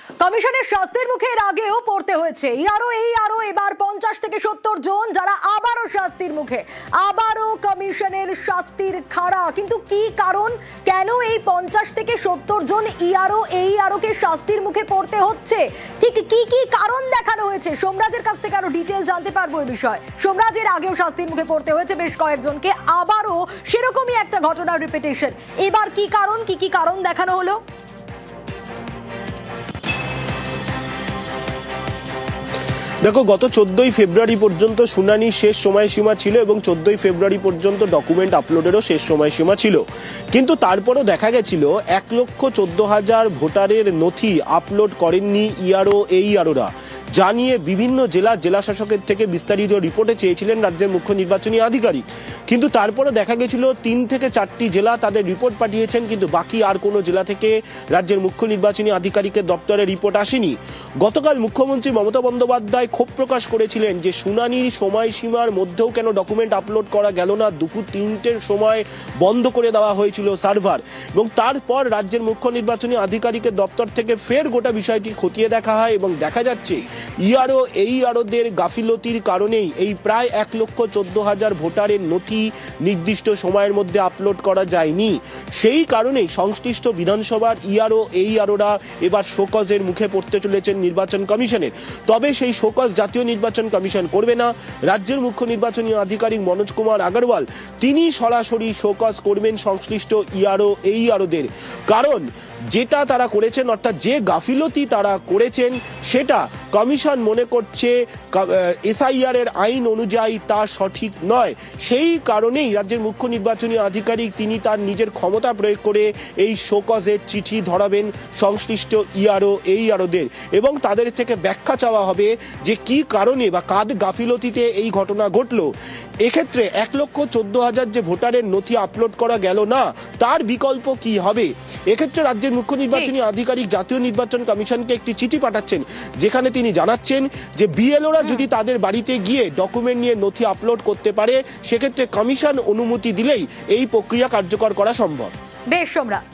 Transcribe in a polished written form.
কমিশনের শাস্তির মুখে এর আগেও পড়তে হয়েছে আরো এবার 50 থেকে 70 জন যারা আবারও শাস্তির মুখে, আবারও কমিশনের শাস্তির খাড়া। কিন্তু কি কারণ, কেন এই 50 থেকে 70 জন আরোকে শাস্তির মুখে পড়তে হচ্ছে, ঠিক কি কি কারণ দেখানো হয়েছে? সোমরাজের কাছ থেকে আরো ডিটেল জানতে পারবো এই বিষয়। সোমরাজের আগেও শাস্তির মুখে পড়তে হয়েছে বেশ কয়েকজনকে, আবারও সেরকমই একটা ঘটনার রিপিটেশন। এবার কি কারণ, কি কি কারণ দেখানো হলো? দেখো, গত 14ই ফেব্রুয়ারি পর্যন্ত শুনানি শেষ সময়সীমা ছিল এবং 14ই ফেব্রুয়ারি পর্যন্ত ডকুমেন্ট আপলোডেরও শেষ সময়সীমা ছিল। কিন্তু তারপরও দেখা গেছিল 1,14,000 ভোটারের নথি আপলোড করেননি এইআরওরা, যা নিয়ে বিভিন্ন জেলা শাসকের থেকে বিস্তারিত রিপোর্টে চেয়েছিলেন রাজ্যের মুখ্য নির্বাচনী আধিকারিক। কিন্তু তারপরও দেখা গেছিল 3 থেকে 4টি জেলা তাদের রিপোর্ট পাঠিয়েছেন, কিন্তু বাকি আর কোনো জেলা থেকে রাজ্যের মুখ্য নির্বাচনী আধিকারিকের দপ্তরে রিপোর্ট আসেনি। গতকাল মুখ্যমন্ত্রী মমতা বন্দ্যোপাধ্যায় ক্ষোভ প্রকাশ করেছিলেন যে শুনানির সময়সীমার মধ্যেও কেন ডকুমেন্ট আপলোড করা গেল না, দুপুর 3টের সময় বন্ধ করে দেওয়া হয়েছিল সার্ভার। এবং তারপর রাজ্যের মুখ্য নির্বাচনী আধিকারিকের দপ্তর থেকে ফের গোটা বিষয়টি খতিয়ে দেখা হয় এবং দেখা যাচ্ছে এইআরওদের গাফিলতির কারণেই এই প্রায় 1,14,000 ভোটারের নথি নির্দিষ্ট সময়ের মধ্যে আপলোড করা যায়নি। সেই কারণেই সংশ্লিষ্ট বিধানসভার এইআরওরা এবার শোকজের মুখে পড়তে চলেছেন নির্বাচন কমিশনের। তবে সেই শোকজ জাতীয় নির্বাচন কমিশন করবে না। রাজ্যের মুখ্য নির্বাচনী আধিকারিক মনোজ কুমার আগরওয়াল তিনি সরাসরি শোকজ করবেন সংশ্লিষ্ট এইআরওদের। কারণ যেটা তারা করেছেন, অর্থাৎ যে গাফিলতি তারা করেছেন, সেটা কমিশন মনে করছে এসআইআর এর আইন অনুযায়ী তা সঠিক নয়। সেই কারণেই রাজ্যের মুখ্য নির্বাচনী আধিকারিক তিনি তার নিজের ক্ষমতা প্রয়োগ করে এই শোকজের চিঠি ধরাবেন সংশ্লিষ্ট এইআরওদের এবং তাদের থেকে ব্যাখ্যা চাওয়া হবে যে কি কারণে বা কাদ গাফিলতিতে এই ঘটনা ঘটলো। এক্ষেত্রে 1,14,000 যে ভোটারের নথি আপলোড করা গেল না, তার বিকল্প কি হবে? এক্ষেত্রে রাজ্যের মুখ্য নির্বাচনী আধিকারিক জাতীয় নির্বাচন কমিশনকে একটি চিঠি পাঠাচ্ছেন, যেখানে তিনি জানাচ্ছেন যে বিএলওরা যদি তাদের বাড়িতে গিয়ে ডকুমেন্ট নিয়ে নথি আপলোড করতে পারে, সেক্ষেত্রে কমিশন অনুমতি দিলেই এই প্রক্রিয়া কার্যকর করা সম্ভব। বেশ সোমরাজ।